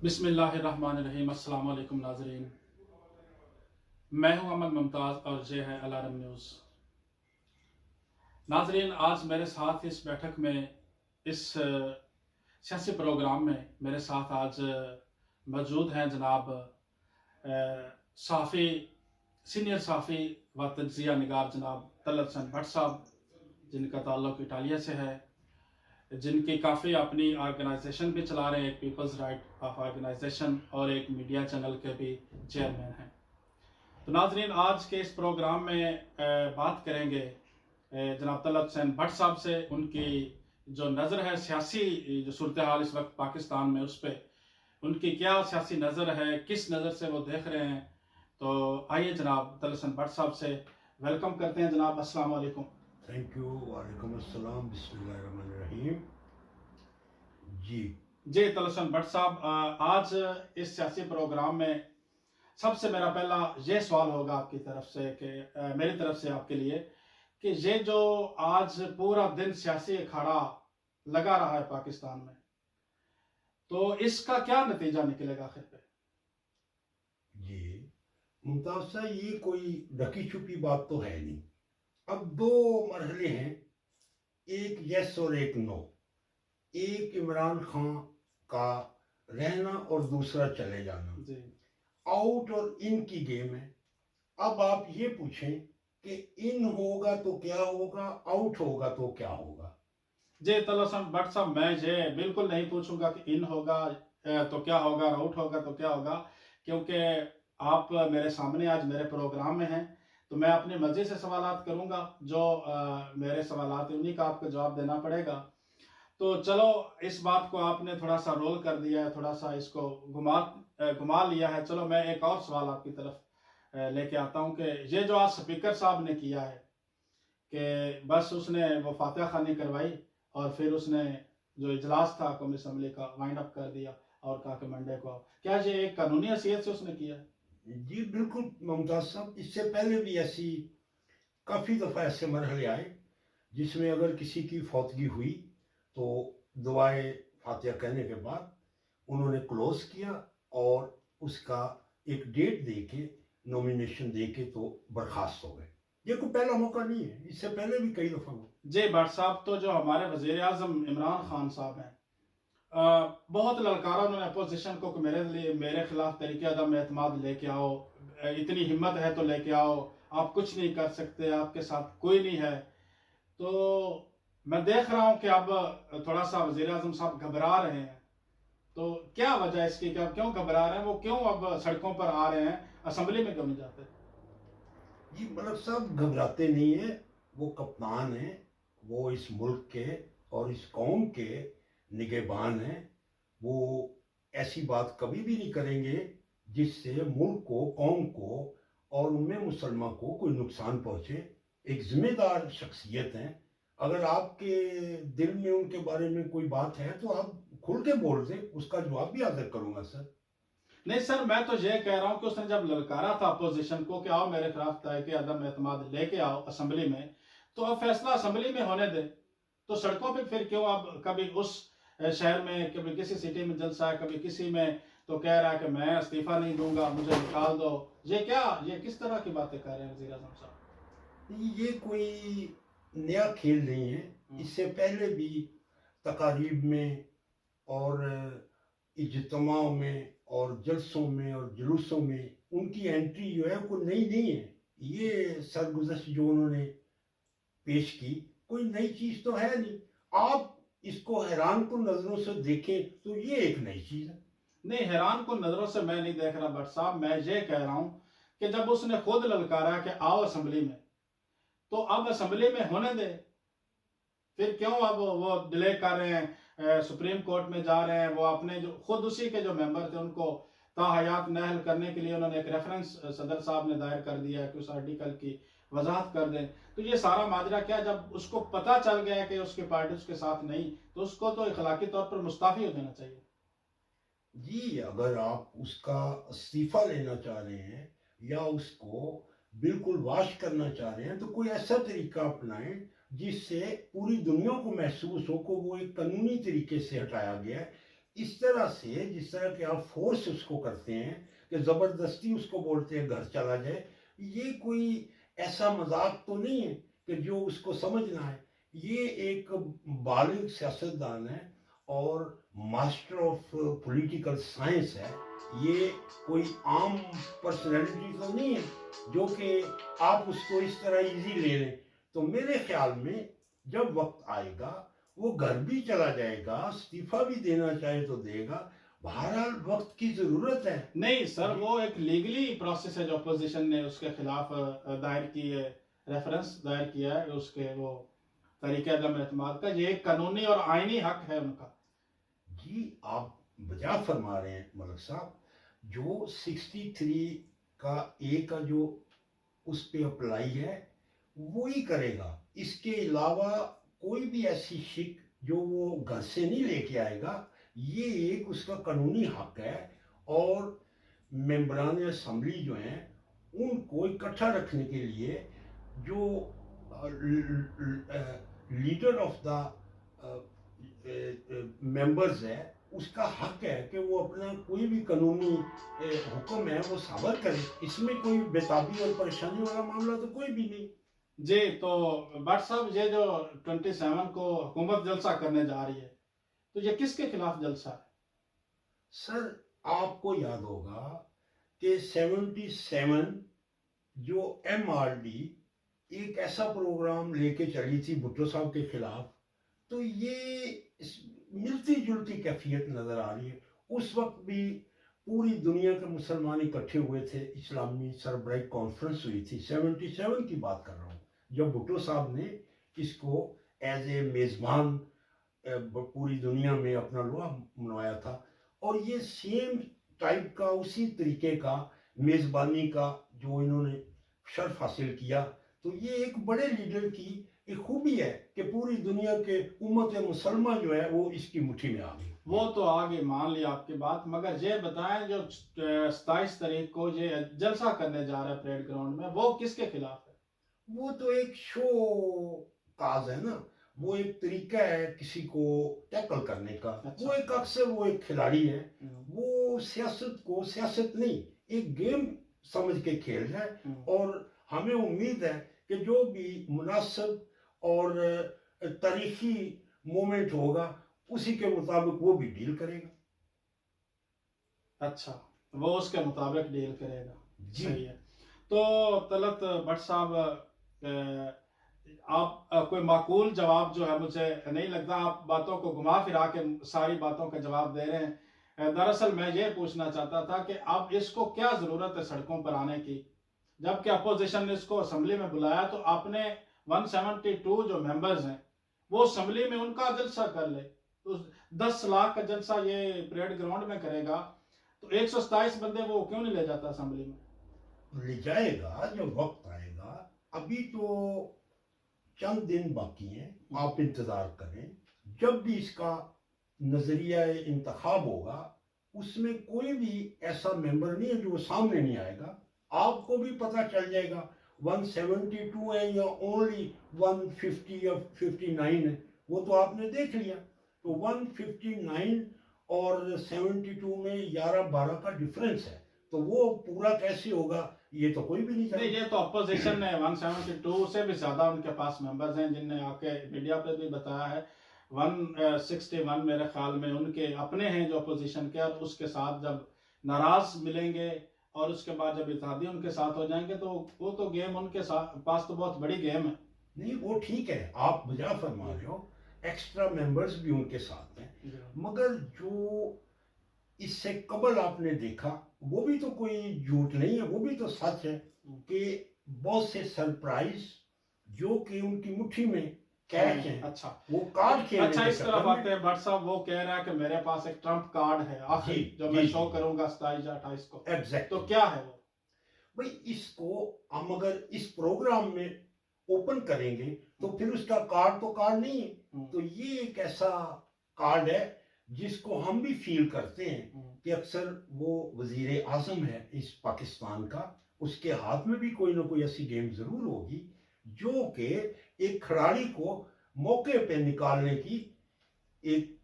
बिस्मिल्लाहिर्रहमानिर्रहीम। अस्सलाम वालेकुम नाज़रीन, मैं हूं अमन मुमताज़ और ये है अलार्म न्यूज़। नाज़रीन, आज मेरे साथ इस बैठक में, इस सियासी प्रोग्राम में मेरे साथ आज मौजूद हैं जनाब सहाफ़ी, सीनियर सहाफ़ी व तज्ज़िया निगार जनाब तलत हसन भट्ट साहब, जिनका ताल्लुक़ इटालिया से है, जिनकी काफ़ी अपनी ऑर्गेनाइजेशन भी चला रहे हैं, एक पीपल्स राइट ऑफ ऑर्गेनाइजेशन, और एक मीडिया चैनल के भी चेयरमैन हैं। तो नाजरीन, आज के इस प्रोग्राम में बात करेंगे जनाब तलत हसन भट्ट साहब से, उनकी जो नज़र है सियासी जो सूरत हाल इस वक्त पाकिस्तान में, उस पर उनकी क्या सियासी नज़र है, किस नज़र से वो देख रहे हैं। तो आइए जनाब तलत हसन भट्ट साहब से वेलकम करते हैं। जनाब अस्सलाम वालेकुम। Thank you. वालेकुम अस्सलाम। बिस्मिल्लाहिर्रहमानिर्रहीम। जी जी तलत हसन भट्ट साहब, आज इस सियासी प्रोग्राम में सबसे मेरा पहला ये सवाल होगा आपकी तरफ से कि मेरी तरफ से आपके लिए, कि ये जो आज पूरा दिन सियासी अखाड़ा लगा रहा है पाकिस्तान में, तो इसका क्या नतीजा निकलेगा आखिर पे? जी मुमताज साहब, ये कोई ढकी छुपी बात तो है नहीं। अब दो मरहले हैं, एक यस और एक नो। एक इमरान खान का रहना और दूसरा चले जाना। जी आउट और इन की गेम है। अब आप ये पूछें कि इन होगा तो क्या होगा, आउट होगा तो क्या होगा। जी तलत हसन भट्ट साहब, मैं ये बिल्कुल नहीं पूछूंगा कि इन होगा तो क्या होगा, आउट होगा तो क्या होगा, क्योंकि आप मेरे सामने आज मेरे प्रोग्राम में हैं। तो मैं अपनी मर्जी से सवालात करूंगा, जो मेरे सवालात हैं उन्हीं का आपको जवाब देना पड़ेगा। तो चलो, इस बात को आपने थोड़ा सा रोल कर दिया है, थोड़ा सा इसको घुमा लिया है। चलो, मैं एक और सवाल आपकी तरफ लेके आता हूं कि ये जो आज स्पीकर साहब ने किया है कि बस उसने वो फातिहा खानी करवाई और फिर उसने जो इजलास था कौमी असम्बली का वाइंड अप कर दिया और कहा कि मंडे को आओ, क्या ये एक कानूनी हैसियत से उसने किया? जी बिल्कुल मुमताज साहब, इससे पहले भी ऐसी काफ़ी दफ़ा ऐसे मरहले आए जिसमें अगर किसी की फौतगी हुई तो दुआए फातिहा कहने के बाद उन्होंने क्लोज किया और उसका एक डेट दे के, नॉमिनेशन दे के तो बर्खास्त हो गए। ये कोई पहला मौका नहीं है, इससे पहले भी कई दफ़ा हुआ। जी भट्ट साहब, तो जो हमारे वजीर आजम इमरान खान साहब हैं, बहुत ललकारा उन्होंने अपोजिशन को कि मेरे लिए, मेरे खिलाफ तरीके अदम एतमाद लेके आओ, इतनी हिम्मत है तो लेके आओ, आप कुछ नहीं कर सकते, आपके साथ कोई नहीं है। तो मैं देख रहा हूं कि अब थोड़ा सा वजीर आजम साहब घबरा रहे हैं। तो क्या वजह है इसकी, क्या क्यों घबरा रहे हैं, वो क्यों अब सड़कों पर आ रहे हैं, असेंबली में क्यों नहीं जाते? जी मतलब सब घबराते नहीं है। वो कप्तान है, वो इस मुल्क के और इस कौम के निगहबान हैं। वो ऐसी बात कभी भी नहीं करेंगे जिससे मुल्क को, कौम को और उनमें मुसलमान को कोई नुकसान पहुंचे। एक जिम्मेदार शख्सियत हैं। अगर आपके दिल में उनके बारे में कोई बात है तो आप खुल के बोल दें, उसका जवाब भी हाजिर करूंगा सर। नहीं सर, मैं तो ये कह रहा हूं कि उसने जब ललकारा था अपोजिशन को कि आओ मेरे खिलाफ तय अदम एतमाद लेके आओ असेंबली में, तो अब फैसला असेंबली में होने दे। तो सड़कों पे फिर क्यों, अब कभी उस शहर में, कभी किसी सिटी में जलसा है, कभी किसी में, तो कह रहा है कि मैं इस्तीफा नहीं दूंगा, मुझे निकाल दो। ये क्या, ये किस तरह की बातें कर रहे हैं वजीर आजम साहब? ये कोई नया खेल नहीं है। इससे पहले भी तकारीब में और इज्तिमाओं में और जलसों में और जुलूसों में उनकी एंट्री जो है कोई नई नहीं है। ये सरगुज़श्त जो उन्होंने पेश की, कोई नई चीज़ तो है नहीं। आप इसको हैरान कुन नज़रों से देखें तो ये एक नई चीज़ है। नहीं, हैरान को नजरों से मैं नहीं देख रहा भट्ट साहब, मैं ये कह रहा हूं कि जब उसने खुद ललकारा कि आओ असेंबली में, तो अब असेंबली में होने दे। फिर क्यों अब वो डिले कर रहे हैं, सुप्रीम कोर्ट में जा रहे हैं। वो अपने जो खुद उसी के जो मेंबर थे उनको ताहयात नहल करने के लिए उन्होंने एक रेफरेंस सदर साहब ने दायर कर दिया है कि उस आर्टिकल की वजाहत कर दें। तो ये सारा माजरा क्या, जब उसको पता चल गया है कि उसकी पार्टी उसके साथ नहीं, तो उसको तो इखलाकी तौर पर मुस्ताफी हो देना चाहिए। जी अगर आप उसका इस्तीफा लेना चाह रहे हैं या उसको बिल्कुल वाश करना चाह रहे हैं तो कोई ऐसा तरीका अपनाएं जिससे पूरी दुनिया को महसूस हो कि वो एक कानूनी तरीके से हटाया गया है। इस तरह से जिस तरह के आप फोर्स उसको करते हैं कि ज़बरदस्ती उसको बोलते हैं घर चला जाए, ये कोई ऐसा मजाक तो नहीं है कि जो उसको समझना है। ये एक बालिग सियासतदान है और मास्टर ऑफ पॉलिटिकल साइंस है। ये कोई आम पर्सनैलिटी तो नहीं है जो कि आप उसको इस तरह इजी ले लें। तो मेरे ख्याल में जब वक्त आएगा वो घर भी चला जाएगा, इस्तीफा भी देना चाहे तो देगा। बहरहाल वक्त की जरूरत है। नहीं सर, वो एक लीगली प्रोसेस है जो अपोजिशन ने उसके खिलाफ दायर की है, रेफरेंस दायर किया है उसके वो तरीके अदम एतमाद का। ये एक कानूनी और आईनी हक है उनका। जी आप बजा फरमा रहे हैं मलक साहब। जो 63 का ए का जो उस पे अप्लाई है वो ही करेगा। इसके अलावा कोई भी ऐसी शिक जो वो घर से नहीं लेके आएगा। ये एक उसका कानूनी हक है। और मेंबरान असम्बली जो हैं उनको इकट्ठा रखने के लिए जो लीडर ऑफ द मेंबर्स है उसका हक है कि वो अपना कोई भी कानूनी हुक्म है वो साबित करे। इसमें कोई बेताबी और परेशानी वाला मामला तो कोई भी नहीं। जी, तो भट्ट साहब, ये जो 27 को हुकूमत जलसा करने जा रही है, तो ये किसके खिलाफ जलसा है? सर आपको याद होगा कि 77 जो MRD एक ऐसा प्रोग्राम लेके चली थी भुट्टो साहब के खिलाफ, तो ये मिलती जुलती कैफियत नजर आ रही है। उस वक्त भी पूरी दुनिया के मुसलमान इकट्ठे हुए थे, इस्लामी सरबराह कॉन्फ्रेंस हुई थी। 77 की बात कर रहा हूँ जब भुट्टो साहब ने इसको एज ए मेज़बान पूरी दुनिया में अपना लोहा मनवाया था। और ये सेम टाइप का उसी तरीके का मेज़बानी का जो इन्होंने शर्फ हासिल किया। तो ये एक बड़े लीडर की एक खूबी है कि पूरी दुनिया के उम्मत मुसलमान जो है वो इसकी मुट्ठी में आ गई। वो तो आगे मान लिया आपकी बात, मगर ये बताएं जो 27 तारीख को ये जलसा करने जा रहा है परेड ग्राउंड में, वो किसके खिलाफ है? वो तो एक शो काज है ना, वो एक तरीका है किसी को टैकल करने का। अच्छा। वो एक अक्सर वो एक खिलाड़ी है, वो सियासत को सियासत नहीं एक गेम समझ के खेल रहा है। और हमें उम्मीद है कि जो भी मुनासिब और तारीखी मोमेंट होगा उसी के मुताबिक वो भी डील करेगा। अच्छा, वो उसके मुताबिक डील करेगा। जी। सही है। तो तलत भट्ट साहब, आप कोई माकूल जवाब जो है, मुझे नहीं लगता आप बातों को घुमा फिरा के सारी बातों का जवाब दे रहे हैं। दरअसल मैं ये पूछना चाहता था कि अब इसको क्या ज़रूरत है सड़कों पर आने की, जबकि अपोजिशन ने इसको असम्बली में बुलाया। तो आपने 172 जो मेंबर्स हैं वो असम्बली में उनका जलसा कर ले। तो 10 लाख का जलसा ये परेड ग्राउंड में करेगा, तो 127 बंदे वो क्यों नहीं ले जाता असम्बली में? ले जाएगा जब वक्त आएगा। अभी तो चंद दिन बाकी हैं, आप इंतजार करें। जब भी इसका नजरिया इंतखाब होगा उसमें कोई भी ऐसा मेंबर नहीं है जो सामने नहीं आएगा। आपको भी पता चल जाएगा 172 है या ओनली 150 या 59 है, वो तो आपने देख लिया। तो 159 और 72 में 11-12 का डिफरेंस है। तो वो पूरा कैसे होगा ये तो कोई भी नहीं नहीं, जानता। ये तो अपोजिशन ने 172 से भी ज्यादा उनके पास मेंबर्स हैं, जिनने आके मीडिया पे भी बताया है। 161 मेरे ख्याल में उनके अपने हैं जो अपोजिशन के, और उसके साथ जब नाराज मिलेंगे और उसके बाद जब इत्तेहादी उनके साथ हो जाएंगे तो वो तो गेम उनके साथ पास तो बहुत बड़ी गेम है। नहीं वो ठीक है, आप बजा फरमा रहे हो, एक्स्ट्रा मेंबर्स भी उनके साथ हैं। मगर जो इससे कबल आपने देखा वो भी तो कोई झूठ नहीं है, वो भी तो सच है कि बहुत से सरप्राइज जो कि उनकी मुट्ठी में कैश है। अच्छा, वो कार्ड खेलने अच्छा, के इस तरफ चक्कर में- आते हैं भट्ट साहब। वो कह रहा है कि मेरे पास एक ट्रम्प कार्ड है आखिरी, जी, जो जी, मैं शो जी। करूंगा 27 या 28 को। एग्जैक्ट। तो क्या है वो? भाई इसको हम अगर इस प्रोग्राम में ओपन करेंगे तो फिर उसका कार्ड तो कार्ड नहीं है। तो ये एक ऐसा कार्ड है जिसको हम भी फील करते हैं कि अक्सर वो वजीर आजम है इस पाकिस्तान का, उसके हाथ में भी कोई ना कोई ऐसी गेम जरूर होगी जो कि एक खिलाड़ी को मौके पे निकालने की एक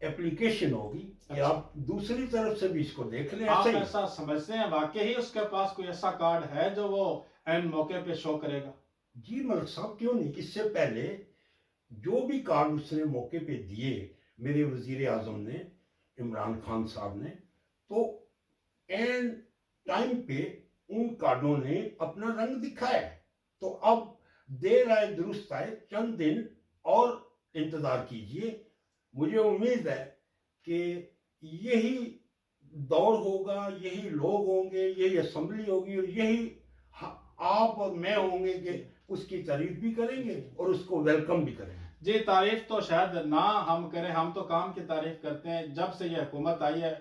एप्लीकेशन होगी कि अच्छा। आप दूसरी तरफ से भी इसको देख लें। आप ऐसा ही ऐसा समझते हैं वाकई ही उसके पास कोई ऐसा कार्ड है जो वो एन मौके पे शो करेगा? जी मलिक साहब, क्यों नहीं। इससे पहले जो भी कार्ड उसने मौके पे दिए मेरे वजीर आजम ने, इमरान खान साहब ने, तो एन टाइम पे उन कार्डों ने अपना रंग दिखाया है। तो अब देर आए दुरुस्त आए, चंद दिन और इंतजार कीजिए। मुझे उम्मीद है कि यही दौर होगा, यही लोग होंगे, यही असेंबली होगी और यही आप और मैं होंगे कि उसकी तारीफ भी करेंगे और उसको वेलकम भी करेंगे। जी, तारीफ तो शायद ना हम करें, हम तो काम की तारीफ करते हैं। जब से ये हुकूमत आई है,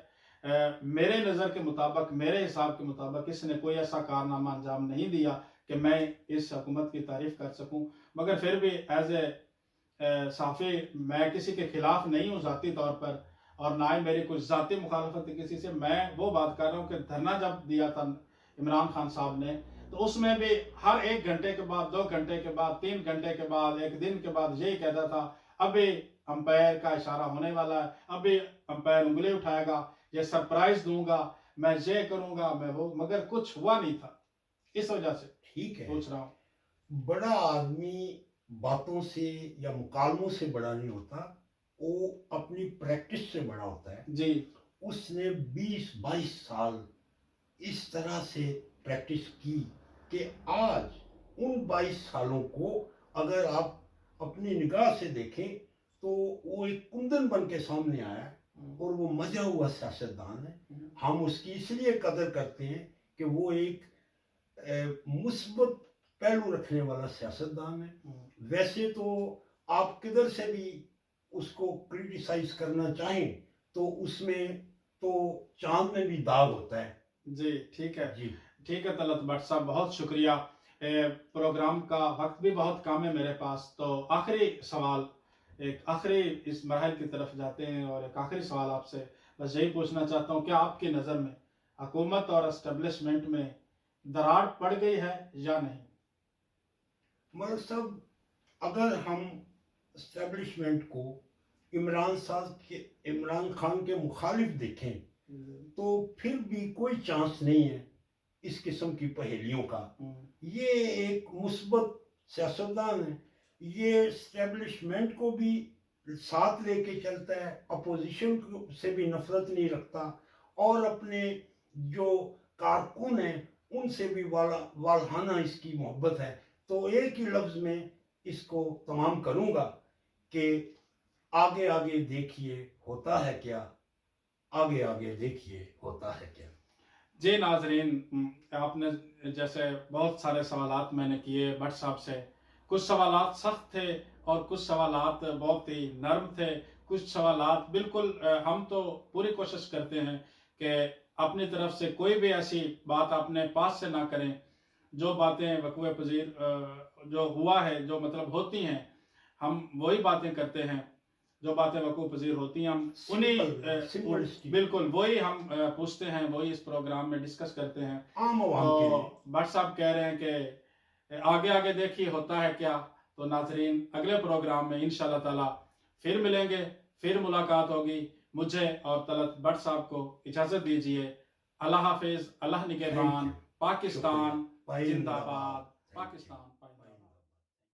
मेरे नज़र के मुताबिक, मेरे हिसाब के मुताबिक इसने कोई ऐसा कारनामा अंजाम नहीं दिया कि मैं इस हुकूमत की तारीफ कर सकूं। मगर फिर भी एज ए साफ़ी मैं किसी के खिलाफ नहीं हूँ ज़ाती तौर पर, और ना ही मेरी कोई ज़ाती मुखालफत है किसी से। मैं वो बात कर रहा हूँ कि धरना जब दिया था इमरान खान साहब ने, तो उसमें भी हर 1 घंटे के बाद, 2 घंटे के बाद, 3 घंटे के बाद, 1 दिन के बाद यही कहता था अभी अंपायर का इशारा होने वाला है, अभी अंपायर उंगली उठाएगा, ये सरप्राइज दूंगा, मैं ये करूंगा, मैं वो, मगर कुछ हुआ नहीं था। इस वजह से ठीक है, पूछ रहा हूँ। बड़ा आदमी बातों से या मुकालमों से बड़ा नहीं होता, वो अपनी प्रैक्टिस से बड़ा होता है। जी। उसने 20-22 साल इस तरह से प्रैक्टिस की कि आज उन 22 सालों को अगर आप अपनी निगाह से देखें तो वो एक कुंदन बन के सामने आया और वो मजा हुआ सियासतदान है। हम उसकी इसलिए कदर करते हैं कि वो एक मुस्बत पहलू रखने वाला सियासतदान है। वैसे तो आप किधर से भी उसको क्रिटिसाइज करना चाहें तो उसमें तो चांद में भी दाग होता है। जी ठीक है। जी ठीक है तलत भट्ट साहब, बहुत शुक्रिया। प्रोग्राम का वक्त भी बहुत कम है मेरे पास, तो आखिरी सवाल, एक आखिरी इस मरहल की तरफ जाते हैं और एक आखिरी सवाल आपसे बस यही पूछना चाहता हूँ, क्या आपकी नज़र में हुकूमत और एस्टेब्लिशमेंट में दरार पड़ गई है या नहीं? मगर सब, अगर हम एस्टेब्लिशमेंट को इमरान खान के मुखालिफ देखें तो फिर भी कोई चांस नहीं है इस किस्म की पहेलियों का। ये एक मुस्बत सियासतदान है, ये एस्टेब्लिशमेंट को भी साथ लेके चलता है, अपोजिशन से भी नफरत नहीं रखता और अपने जो कारकुन हैं उनसे भी वालहाना इसकी मोहब्बत है। तो एक ही लफ्ज में इसको तमाम करूंगा कि आगे आगे देखिए होता है क्या, आगे आगे देखिए होता है क्या। जी नाजरीन, आपने जैसे बहुत सारे सवालात मैंने किए भट्ट साहब से, कुछ सवालात सख्त थे और कुछ सवालात बहुत ही नरम थे, कुछ सवालात बिल्कुल हम तो पूरी कोशिश करते हैं कि अपनी तरफ से कोई भी ऐसी बात अपने पास से ना करें। जो बातें वक़्वे पजीर जो हुआ है, जो मतलब होती हैं, हम वही बातें करते हैं। जो बातें वक़्वे पजीर होती हैं हम उन्हीं बिल्कुल वही हम पूछते हैं, वही इस प्रोग्राम में डिस्कस करते हैं। आम आवाम के लिए तो भट्ट साहब कह रहे हैं कि आगे आगे देखिए होता है क्या। तो नाजरीन, अगले प्रोग्राम में इंशाल्लाह ताला फिर मिलेंगे, फिर मुलाकात होगी। मुझे और तलत भट्ट साहब को इजाज़त दीजिए। अल्लाह हाफिज़, अल्लाह निगहबान। पाकिस्तान जिंदाबाद, पाकिस्तान।